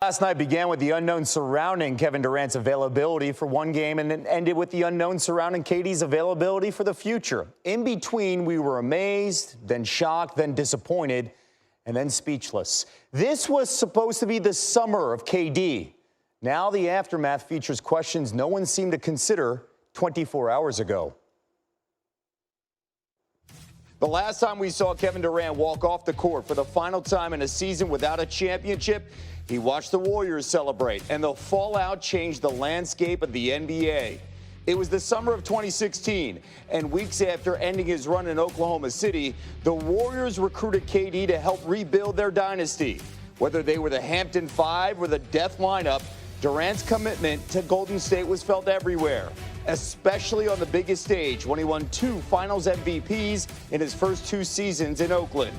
Last night began with the unknown surrounding Kevin Durant's availability for one game and then ended with the unknown surrounding KD's availability for the future. In between, we were amazed, then shocked, then disappointed, and then speechless. This was supposed to be the summer of KD. Now the aftermath features questions no one seemed to consider 24 hours ago. The last time we saw Kevin Durant walk off the court for the final time in a season without a championship, he watched the Warriors celebrate, and the fallout changed the landscape of the NBA. It was the summer of 2016, and weeks after ending his run in Oklahoma City, the Warriors recruited KD to help rebuild their dynasty. Whether they were the Hampton Five or the death lineup, Durant's commitment to Golden State was felt everywhere, especially on the biggest stage when he won 2 Finals MVPs in his first 2 seasons in Oakland.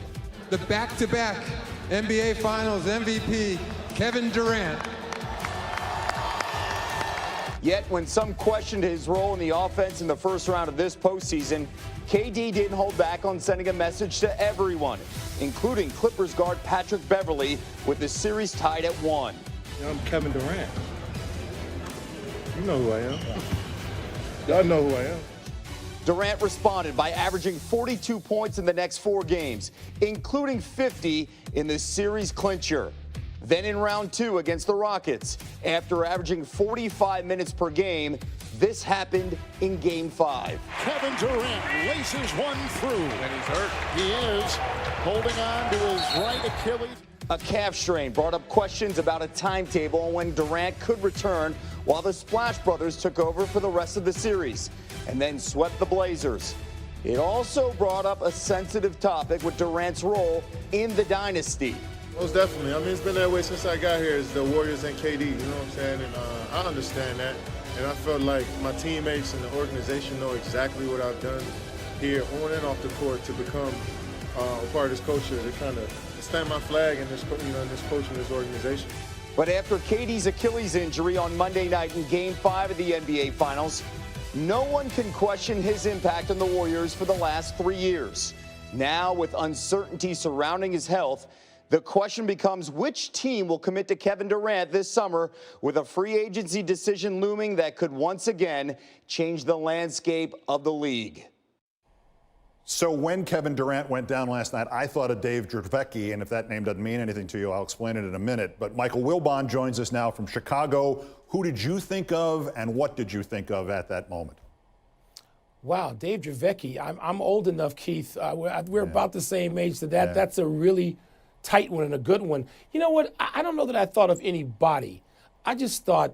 The back-to-back NBA Finals MVP, Kevin Durant. Yet when some questioned his role in the offense in the first round of this postseason, KD didn't hold back on sending a message to everyone, including Clippers guard Patrick Beverley, with the series tied at 1. I'm Kevin Durant. You know who I am. Y'all know who I am. Durant responded by averaging 42 points in the next 4 games, including 50 in the series clincher. Then in round 2 against the Rockets, after averaging 45 minutes per game, this happened in Game 5. Kevin Durant laces one through, and he's hurt. He is holding on to his right Achilles. A calf strain brought up questions about a timetable on when Durant could return, while the Splash Brothers took over for the rest of the series and then swept the Blazers. It also brought up a sensitive topic with Durant's role in the dynasty. Most definitely. I mean, it's been that way since I got here. It's the Warriors and KD, you know what I'm saying? And I understand that. And I felt like my teammates and the organization know exactly what I've done here on and off the court to become a part of this culture, to kind of stand my flag in this, in this coach and this organization. But after KD's Achilles injury on Monday night in Game 5 of the NBA Finals, no one can question his impact on the Warriors for the last 3 years. Now, with uncertainty surrounding his health, the question becomes which team will commit to Kevin Durant this summer, with a free agency decision looming that could once again change the landscape of the league. So when Kevin Durant went down last night, I thought of Dave Dravecky, and if that name doesn't mean anything to you, I'll explain it in a minute. But Michael Wilbon joins us now from Chicago. Who did you think of, and what did you think of at that moment? Wow, Dave Dravecky. I'm old enough, Keith. We're about the same age. That's a really tight one and a good one. You know what? I don't know that I thought of anybody. I just thought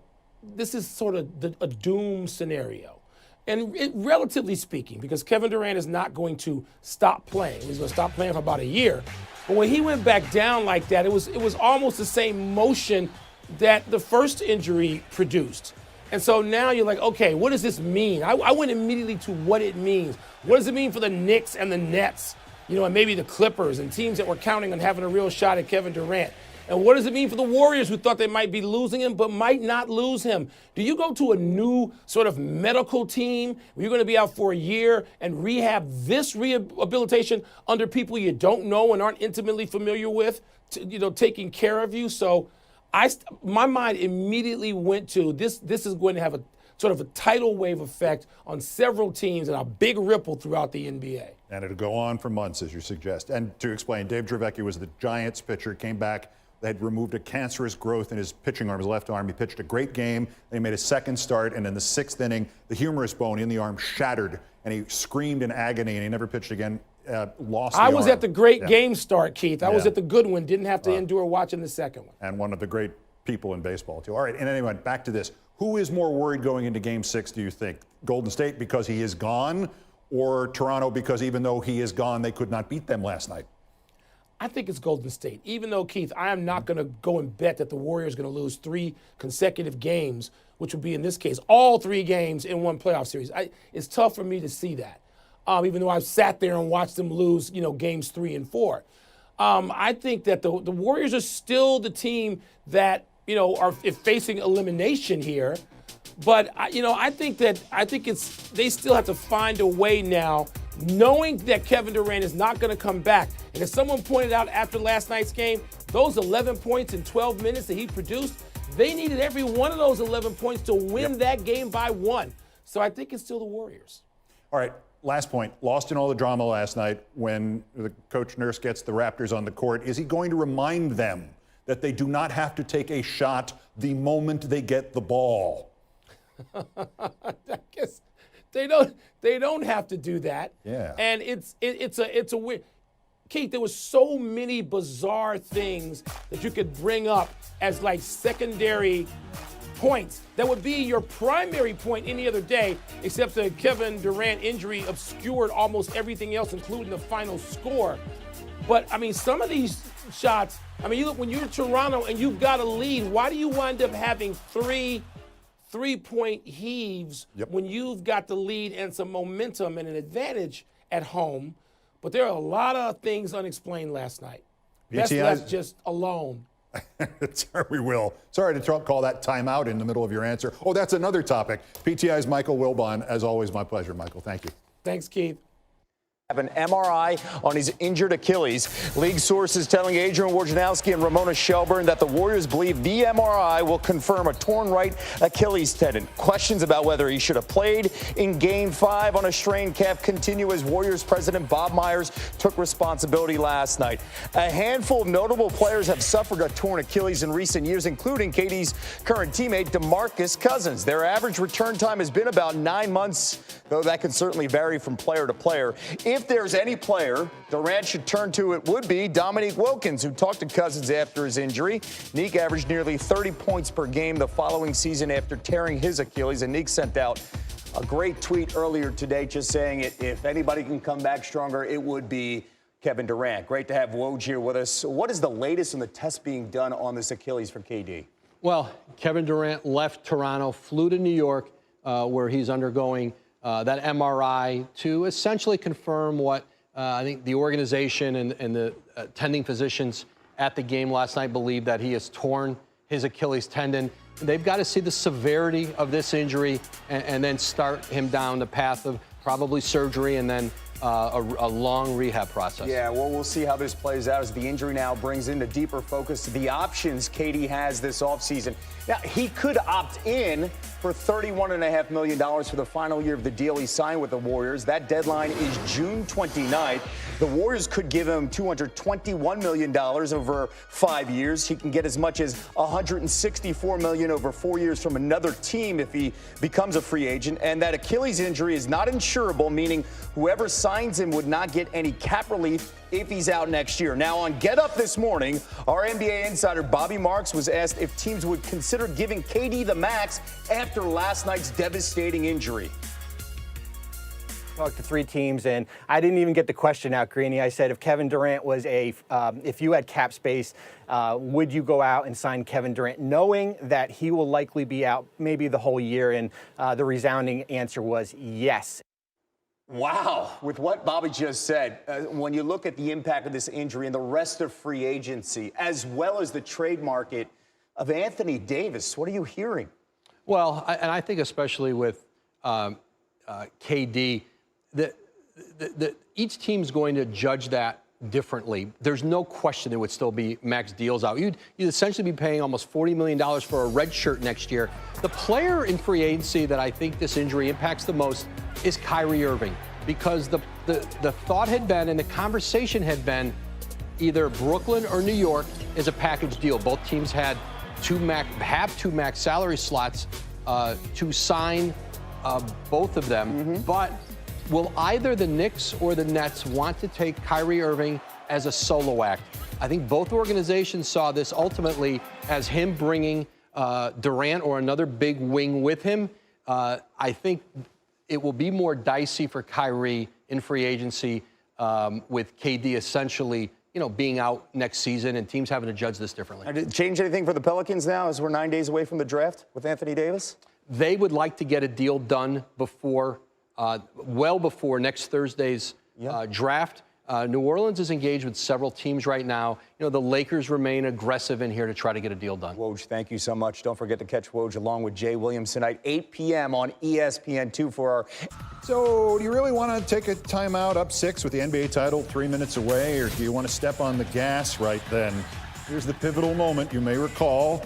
this is sort of a doom scenario. And relatively speaking, because Kevin Durant is not going to stop playing. He's going to stop playing for about a year. But when he went back down like that, it was almost the same motion that the first injury produced. And so now you're like, okay, what does this mean? I went immediately to what it means. What does it mean for the Knicks and the Nets, you know, and maybe the Clippers and teams that were counting on having a real shot at Kevin Durant? And what does it mean for the Warriors, who thought they might be losing him but might not lose him? Do you go to a new sort of medical team where you're going to be out for a year and rehab this rehabilitation under people you don't know and aren't intimately familiar with, taking care of you? So my mind immediately went to this is going to have a sort of a tidal wave effect on several teams and a big ripple throughout the NBA. And it'll go on for months, as you suggest. And to explain, Dave Dravecky was the Giants pitcher, came back. They had removed a cancerous growth in his pitching arm, his left arm. He pitched a great game. They made a second start, and in the 6th inning, the humerus bone in the arm shattered, and he screamed in agony, and he never pitched again. Lost the arm. I was at the great game start, Keith. I was at the good one. Didn't have to endure watching the second one. And one of the great people in baseball, too. All right, and anyway, back to this. Who is more worried going into Game 6, do you think? Golden State because he is gone, or Toronto because even though he is gone, they could not beat them last night? I think it's Golden State. Even though, Keith, I am not going to go and bet that the Warriors are going to lose 3 consecutive games, which would be, in this case, all 3 games in one playoff series. It's tough for me to see that, even though I've sat there and watched them lose, games 3 and 4. I think that the Warriors are still the team that, are facing elimination here. But, I think they still have to find a way now, knowing that Kevin Durant is not going to come back. And as someone pointed out after last night's game, those 11 points in 12 minutes that he produced, they needed every one of those 11 points to win that game by 1. So I think it's still the Warriors. All right, last point. Lost in all the drama last night when the coach Nurse gets the Raptors on the court. Is he going to remind them that they do not have to take a shot the moment they get the ball? I guess they don't have to do that. Yeah. And it's a weird. Keith, there was so many bizarre things that you could bring up as like secondary points that would be your primary point any other day, except the Kevin Durant injury obscured almost everything else, including the final score. But I mean, some of these shots, I mean, you look, when you're Toronto and you've got a lead, why do you wind up having three-point heaves when you've got the lead and some momentum and an advantage at home? But there are a lot of things unexplained last night. Best left just alone. Sorry, we will. Sorry to call that timeout in the middle of your answer. Oh, that's another topic. PTI's Michael Wilbon. As always, my pleasure, Michael. Thank you. Thanks, Keith. Have an MRI on his injured Achilles. League sources telling Adrian Wojnarowski and Ramona Shelburne that the Warriors believe the MRI will confirm a torn right Achilles tendon. Questions about whether he should have played in Game 5 on a strained calf continue as Warriors president Bob Myers took responsibility last night. A handful of notable players have suffered a torn Achilles in recent years, including KD's current teammate DeMarcus Cousins. Their average return time has been about 9 months, though that can certainly vary from player to player. If there's any player Durant should turn to, it would be Dominique Wilkins, who talked to Cousins after his injury. Neek averaged nearly 30 points per game the following season after tearing his Achilles, and Neek sent out a great tweet earlier today just saying if anybody can come back stronger, it would be Kevin Durant. Great to have Woj here with us. What is the latest on the test being done on this Achilles for KD? Well, Kevin Durant left Toronto, flew to New York, where he's undergoing that MRI to essentially confirm what I think the organization and the attending physicians at the game last night believe, that he has torn his Achilles tendon. They've got to see the severity of this injury and then start him down the path of probably surgery and then a long rehab process. Yeah, well, we'll see how this plays out as the injury now brings into deeper focus the options KD has this offseason. Now, he could opt in for $31.5 million for the final year of the deal he signed with the Warriors. That deadline is June 29th. The Warriors could give him $221 million over 5 years. He can get as much as $164 million over 4 years from another team if he becomes a free agent. And that Achilles injury is not insurable, meaning whoever signs him would not get any cap relief if he's out next year. Now, on Get Up this morning, our NBA insider Bobby Marks was asked if teams would consider giving KD the max after last night's devastating injury. Talked to 3 teams, and I didn't even get the question out, Greeny. I said, if Kevin Durant was if you had cap space, would you go out and sign Kevin Durant, knowing that he will likely be out maybe the whole year? And the resounding answer was yes. Wow. With what Bobby just said, when you look at the impact of this injury and the rest of free agency, as well as the trade market of Anthony Davis, what are you hearing? Well, and I think especially with KD, each team's going to judge that differently. There's no question there would still be max deals out. You'd essentially be paying almost $40 million for a red shirt next year. The player in free agency that I think this injury impacts the most is Kyrie Irving, because the thought had been and the conversation had been either Brooklyn or New York is a package deal. Both teams had two max salary slots to sign both of them. But will either the Knicks or the Nets want to take Kyrie Irving as a solo act? I think both organizations saw this ultimately as him bringing Durant or another big wing with him. I think it will be more dicey for Kyrie in free agency with KD essentially, being out next season and teams having to judge this differently. Did it change anything for the Pelicans now as we're 9 days away from the draft with Anthony Davis? They would like to get a deal done before, well before next Thursday's draft. New Orleans is engaged with several teams right now. The Lakers remain aggressive in here to try to get a deal done. Woj, thank you so much. Don't forget to catch Woj along with Jay Williams tonight, 8 p.m. on ESPN2 for our... So, do you really want to take a timeout up 6 with the NBA title 3 minutes away, or do you want to step on the gas right then? Here's the pivotal moment you may recall.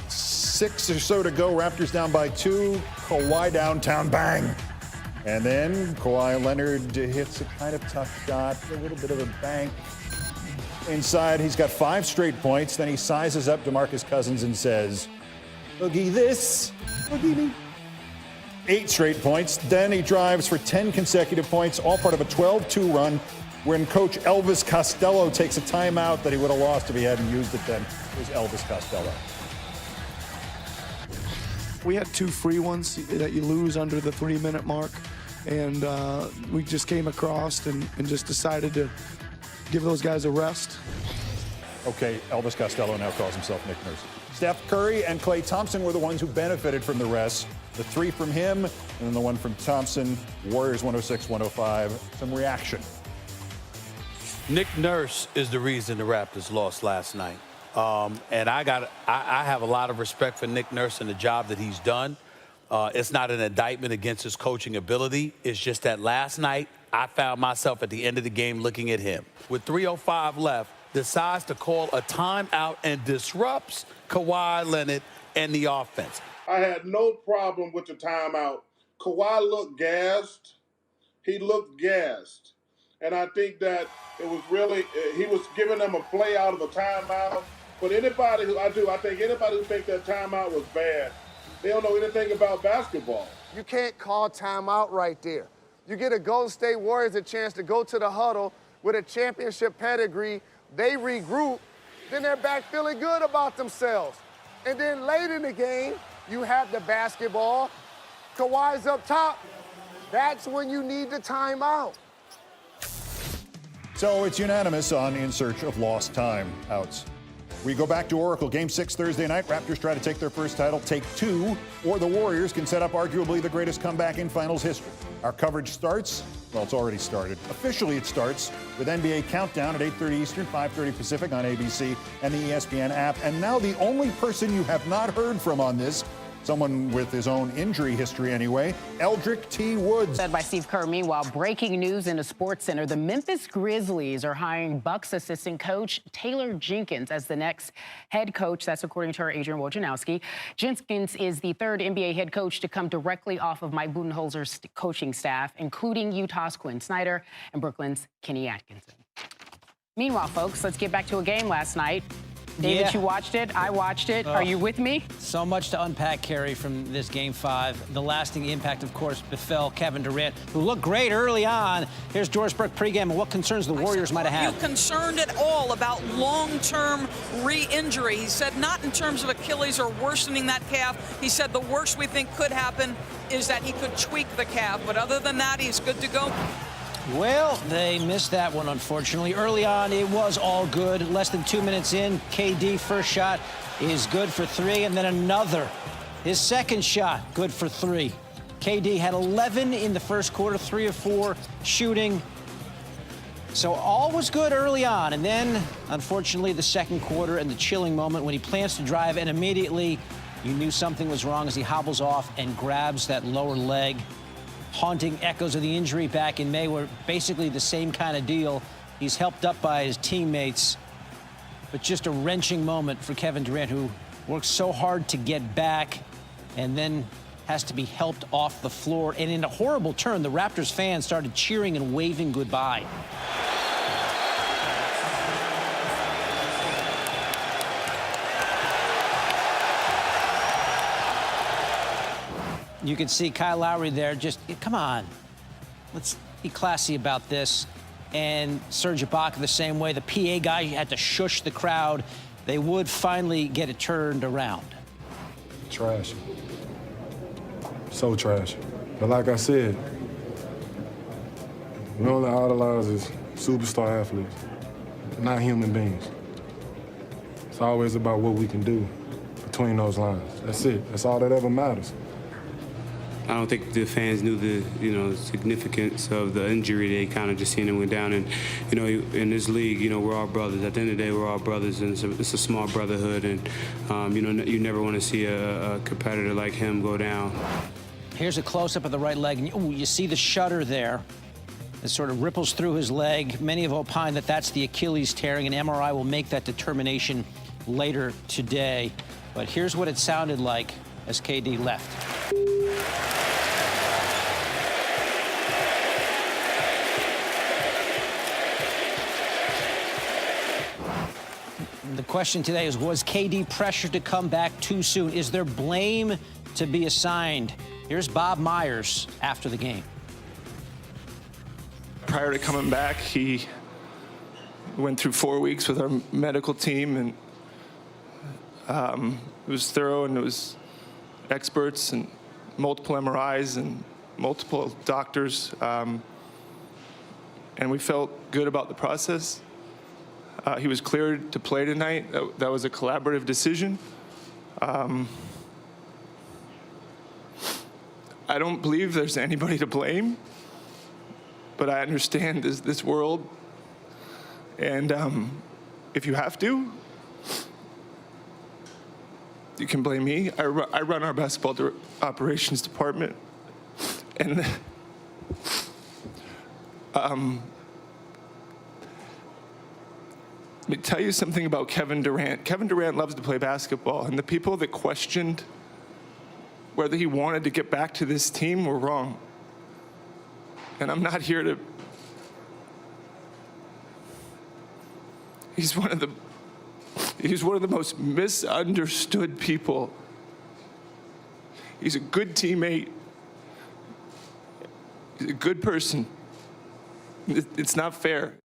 6 or so to go. Raptors down by 2. Kawhi downtown, bang. And then Kawhi Leonard hits a kind of tough shot, a little bit of a bank. Inside, he's got 5 straight points. Then he sizes up DeMarcus Cousins and says, "Boogie this, boogie me." 8 straight points. Then he drives for 10 consecutive points, all part of a 12-2 run when Coach Elvis Costello takes a timeout that he would have lost if he hadn't used it then. It was Elvis Costello. We had 2 free ones that you lose under the 3-minute mark, and we just came across and just decided to give those guys a rest. Okay, Elvis Costello now calls himself Nick Nurse. Steph Curry and Klay Thompson were the ones who benefited from the rest. The 3 from him, and then the 1 from Thompson. Warriors 106-105. Some reaction. Nick Nurse is the reason the Raptors lost last night. And I have a lot of respect for Nick Nurse and the job that he's done. It's not an indictment against his coaching ability. It's just that last night, I found myself at the end of the game looking at him. With 3:05 left, decides to call a timeout and disrupts Kawhi Leonard and the offense. I had no problem with the timeout. Kawhi looked gassed. He looked gassed. And I think that it was really, he was giving them a play out of a timeout. But I think anybody who thinks that timeout was bad, they don't know anything about basketball. You can't call timeout right there. You get a Golden State Warriors a chance to go to the huddle with a championship pedigree. They regroup, then they're back feeling good about themselves. And then late in the game, you have the basketball. Kawhi's up top. That's when you need the timeout. So it's unanimous on in search of lost time outs. We go back to Oracle. Game 6 Thursday night. Raptors try to take their first title, take 2, or the Warriors can set up arguably the greatest comeback in finals history. Our coverage starts, well, it's already started. Officially, it starts with NBA Countdown at 8:30 Eastern, 5:30 Pacific on ABC and the ESPN app. And now the only person you have not heard from on this, someone with his own injury history anyway, Eldrick T. Woods. Said by Steve Kerr. Meanwhile, breaking news in a sports center. The Memphis Grizzlies are hiring Bucks assistant coach Taylor Jenkins as the next head coach. That's according to our Adrian Wojnarowski. Jenkins is the 3rd NBA head coach to come directly off of Mike Budenholzer's coaching staff, including Utah's Quinn Snyder and Brooklyn's Kenny Atkinson. Meanwhile, folks, let's get back to a game last night. David, you watched it. I watched it. Are you with me? So much to unpack, Carrie, from this Game 5. The lasting impact, of course, befell Kevin Durant, who looked great early on. Here's Doris Burke pregame and what concerns the Warriors might have had. Are you concerned at all about long-term re-injury? He said not in terms of Achilles or worsening that calf. He said the worst we think could happen is that he could tweak the calf. But other than that, he's good to go. Well, they missed that one, unfortunately. Early on, it was all good. Less than 2 minutes in, KD first shot is good for 3, and then another. His second shot, good for 3. KD had 11 in the first quarter, 3 of 4 shooting. So all was good early on, and then, unfortunately, the second quarter and the chilling moment when he plans to drive, and immediately you knew something was wrong as he hobbles off and grabs that lower leg. Haunting echoes of the injury back in May were basically the same kind of deal. He's helped up by his teammates, but just a wrenching moment for Kevin Durant, who worked so hard to get back and then has to be helped off the floor. And in a horrible turn, the Raptors fans started cheering and waving goodbye. You can see Kyle Lowry there just, come on, let's be classy about this. And Serge Ibaka the same way. The PA guy had to shush the crowd. They would finally get it turned around. Trash. So trash. But like I said, we only idolize is superstar athletes, not human beings. It's always about what we can do between those lines. That's it. That's all that ever matters. I don't think the fans knew the, significance of the injury. They kind of just seen it went down. And, in this league, we're all brothers. At the end of the day, we're all brothers, and it's a small brotherhood. And, you never want to see a competitor like him go down. Here's a close-up of the right leg. And you see the shudder there. It sort of ripples through his leg. Many have opined that that's the Achilles tearing. An MRI will make that determination later today. But here's what it sounded like as KD left. The question today is, was KD pressured to come back too soon? Is there blame to be assigned? Here's Bob Myers after the game. Prior to coming back, he went through 4 weeks with our medical team, and it was thorough, and it was experts and multiple MRIs and multiple doctors, and we felt good about the process. He was cleared to play tonight. That was a collaborative decision. I don't believe there's anybody to blame, but I understand this world, and if you have to, you can blame me. I run our basketball operations department, and let me tell you something about Kevin Durant. Kevin Durant loves to play basketball, and the people that questioned whether he wanted to get back to this team were wrong. And I'm not here to... He's one of the most misunderstood people. He's a good teammate. He's a good person. It's not fair.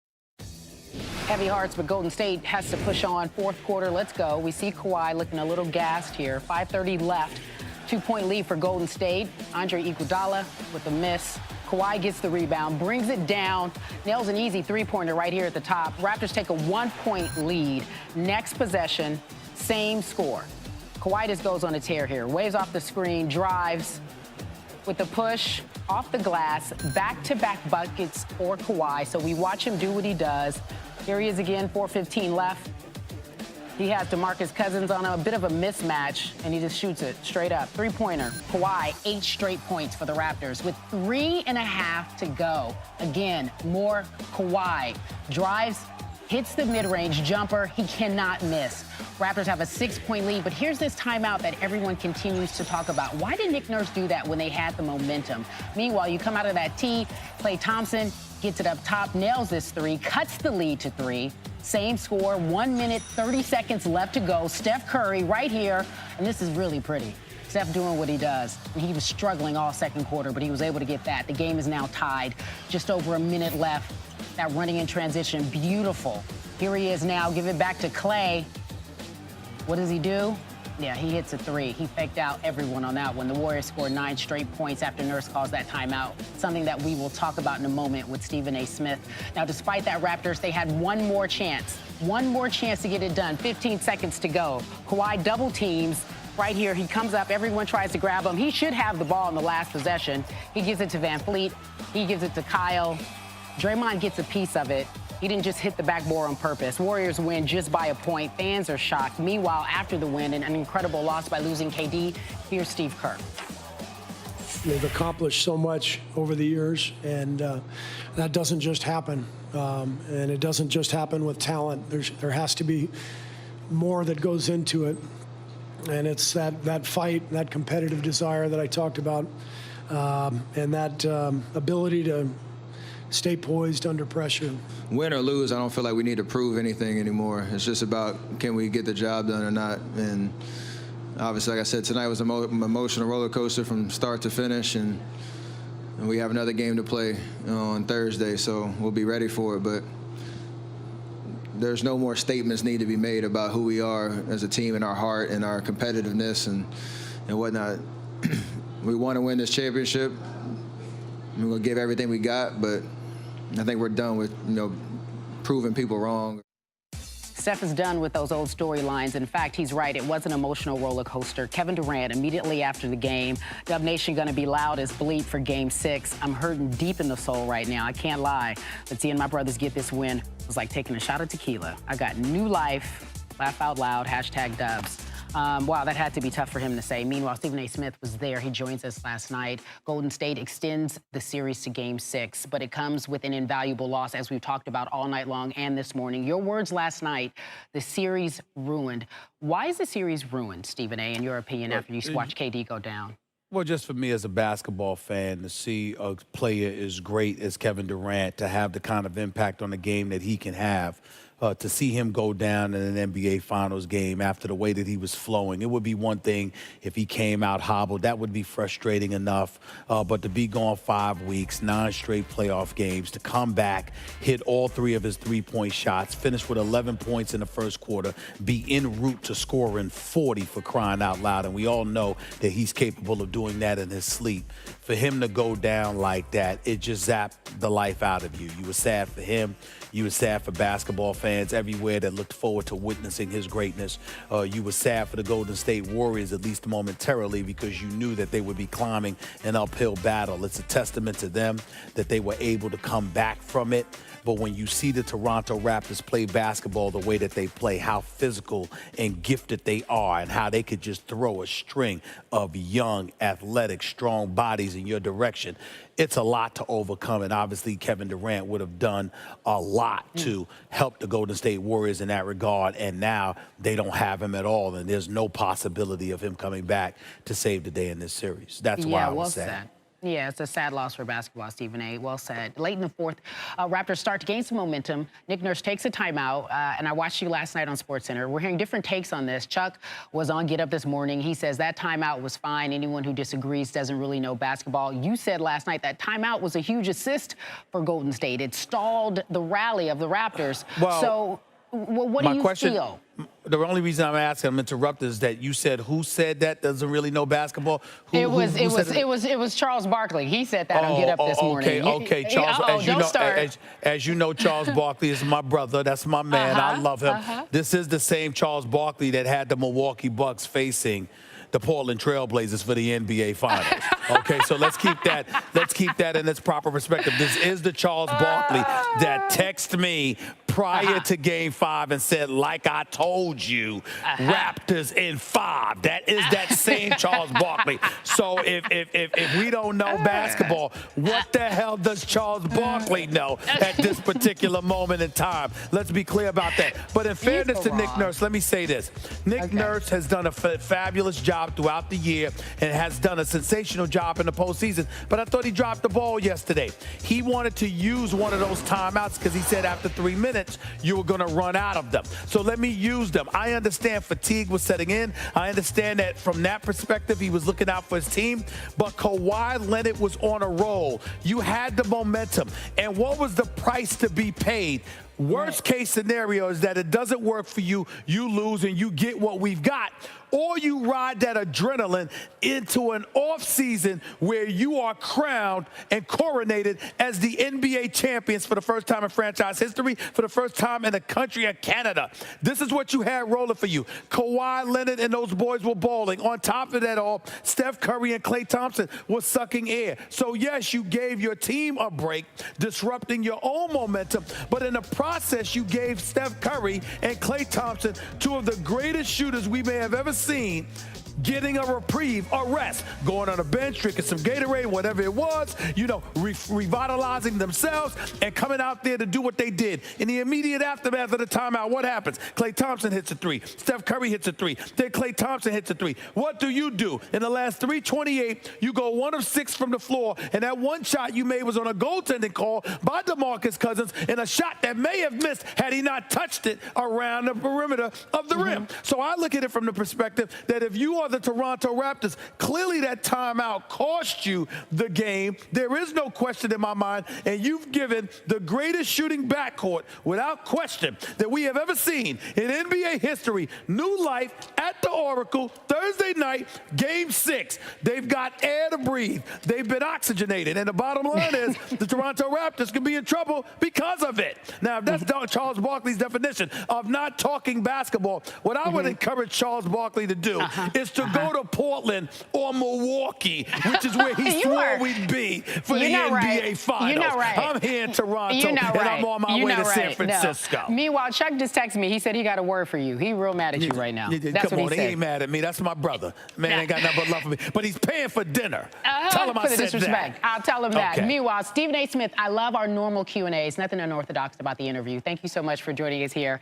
Heavy hearts, but Golden State has to push on. Fourth quarter, let's go. We see Kawhi looking a little gassed here. 5:30 left. 2-point lead for Golden State. Andre Iguodala with a miss. Kawhi gets the rebound, brings it down, nails an easy three-pointer right here at the top. Raptors take a 1-point lead. Next possession, same score. Kawhi just goes on a tear here. Waves off the screen, drives with a push off the glass. Back-to-back buckets for Kawhi. So we watch him do what he does. Here he is again, 4:15 left. He has DeMarcus Cousins on a bit of a mismatch, and he just shoots it straight up. Three-pointer. Kawhi, 8 straight points for the Raptors with 3.5 to go. Again, more Kawhi. Drives, hits the mid-range jumper. He cannot miss. Raptors have a 6-point lead, but here's this timeout that everyone continues to talk about. Why did Nick Nurse do that when they had the momentum? Meanwhile, you come out of that tee, Klay Thompson gets it up top, nails this three, cuts the lead to 3. Same score, 1 minute, 30 seconds left to go. Steph Curry right here, and this is really pretty. Steph doing what he does. And he was struggling all second quarter, but he was able to get that. The game is now tied. Just over a minute left. That running in transition, beautiful. Here he is now, give it back to Klay. What does he do? Yeah, he hits a 3. He faked out everyone on that one. The Warriors scored 9 straight points after Nurse calls that timeout, something that we will talk about in a moment with Stephen A. Smith. Now, despite that, Raptors, they had one more chance to get it done. 15 seconds to go. Kawhi double teams. Right here, he comes up, everyone tries to grab him. He should have the ball in the last possession. He gives it to Van Fleet. He gives it to Kyle. Draymond gets a piece of it. He didn't just hit the backboard on purpose. Warriors win just by a point. Fans are shocked. Meanwhile, after the win and an incredible loss by losing KD, here's Steve Kerr. They've accomplished so much over the years, and that doesn't just happen. And it doesn't just happen with talent. There has to be more that goes into it. And it's that fight, that competitive desire that I talked about, and that ability to stay poised under pressure. Win or lose, I don't feel like we need to prove anything anymore. It's just about, can we get the job done or not? And obviously, like I said, tonight was an emotional roller coaster from start to finish, and we have another game to play on Thursday, so we'll be ready for it. But there's no more statements need to be made about who we are as a team and our heart and our competitiveness and whatnot. We want to win this championship. We're going to give everything we got, but I think we're done with, proving people wrong. Steph is done with those old storylines. In fact, he's right. It was an emotional roller coaster. Kevin Durant, immediately after the game, Dub Nation going to be loud as bleep for Game 6. I'm hurting deep in the soul right now. I can't lie. But seeing my brothers get this win was like taking a shot of tequila. I got new life. Laugh out loud. #Dubs. Wow, that had to be tough for him to say. Meanwhile, Stephen A. Smith was there. He joins us last night. Golden State extends the series to Game 6, but it comes with an invaluable loss, as we've talked about all night long and this morning. Your words last night, the series ruined. Why is the series ruined, Stephen A., in your opinion, after you watch KD go down? Well, just for me as a basketball fan, to see a player as great as Kevin Durant, to have the kind of impact on the game that he can have, to see him go down in an NBA Finals game after the way that he was flowing. It would be one thing if he came out hobbled. That would be frustrating enough. But to be gone 5 weeks, 9 straight playoff games, to come back, hit all 3 of his three-point shots, finish with 11 points in the first quarter, be en route to scoring 40 for crying out loud. And we all know that he's capable of doing that in his sleep. For him to go down like that, it just zapped the life out of you. You were sad for him. You were sad for basketball fans everywhere that looked forward to witnessing his greatness. You were sad for the Golden State Warriors, at least momentarily, because you knew that they would be climbing an uphill battle. It's a testament to them that they were able to come back from it. But when you see the Toronto Raptors play basketball the way that they play, how physical and gifted they are, and how they could just throw a string of young, athletic, strong bodies in your direction, it's a lot to overcome. And obviously Kevin Durant would have done a lot to help the Golden State Warriors in that regard. And now they don't have him at all. And there's no possibility of him coming back to save the day in this series. That's why I was sad. Yeah, it's a sad loss for basketball, Stephen A. Well said. Late in the fourth, Raptors start to gain some momentum. Nick Nurse takes a timeout, and I watched you last night on SportsCenter. We're hearing different takes on this. Chuck was on Get Up this morning. He says that timeout was fine. Anyone who disagrees doesn't really know basketball. You said last night that timeout was a huge assist for Golden State. It stalled the rally of the Raptors. Well, what do you feel? The only reason I'm asking, I'm interrupted, is that you said who said that doesn't really know basketball? It was Charles Barkley. He said that on Get Up this morning. Okay, Charles. As you know, Charles Barkley is my brother. That's my man. I love him. This is the same Charles Barkley that had the Milwaukee Bucks facing the Portland Trailblazers for the NBA Finals. Okay, so let's keep that in its proper perspective. This is the Charles Barkley that texted me prior to Game 5 and said, like I told you, Raptors in 5. That is that same Charles Barkley. So if we don't know basketball, what the hell does Charles Barkley know at this particular moment in time? Let's be clear about that. But in fairness to Nick Nurse, let me say this. Nick Nurse has done a fabulous job throughout the year and has done a sensational job in the postseason. But I thought he dropped the ball yesterday. He wanted to use one of those timeouts because he said after 3 minutes, you were going to run out of them. So let me use them. I understand fatigue was setting in. I understand that from that perspective, he was looking out for his team. But Kawhi Leonard was on a roll. You had the momentum. And what was the price to be paid? Worst case scenario is that it doesn't work for you. You lose and you get what we've got. Or you ride that adrenaline into an offseason where you are crowned and coronated as the NBA champions for the first time in franchise history, for the first time in the country of Canada. This is what you had rolling for you. Kawhi Leonard and those boys were balling. On top of that all, Steph Curry and Klay Thompson were sucking air. So, yes, you gave your team a break, disrupting your own momentum, but in the process, you gave Steph Curry and Klay Thompson, two of the greatest shooters we may have ever seen, getting a reprieve, a rest, going on a bench, drinking some Gatorade, whatever it was, revitalizing themselves and coming out there to do what they did. In the immediate aftermath of the timeout, what happens? Klay Thompson hits a 3. Steph Curry hits a 3. Then Klay Thompson hits a 3. What do? In the last 3:28, you go 1 of 6 from the floor, and that one shot you made was on a goaltending call by DeMarcus Cousins, and a shot that may have missed had he not touched it around the perimeter of the rim. So I look at it from the perspective that if you are the Toronto Raptors, clearly that timeout cost you the game. There is no question in my mind, and you've given the greatest shooting backcourt, without question, that we have ever seen in NBA history new life at the Oracle Thursday night, Game 6. They've got air to breathe. They've been oxygenated, and the bottom line is the Toronto Raptors can be in trouble because of it. Now, if that's Charles Barkley's definition of not talking basketball, what I would encourage Charles Barkley to do is to go to Portland or Milwaukee, which is where he swore we'd be for the NBA Finals. You're not right. I'm here in Toronto, You're not and right. I'm on my You're way to not San right. Francisco. No. Meanwhile, Chuck just texted me. He said he got a word for you. He real mad at you right now. That's Come what on, he he ain't said. mad at me. That's my brother. Man, ain't got nothing but love for me. But he's paying for dinner. Tell him I for the said disrespect. that. I'll tell him that. Okay. Meanwhile, Stephen A. Smith, I love our normal Q&As. Nothing unorthodox about the interview. Thank you so much for joining us here.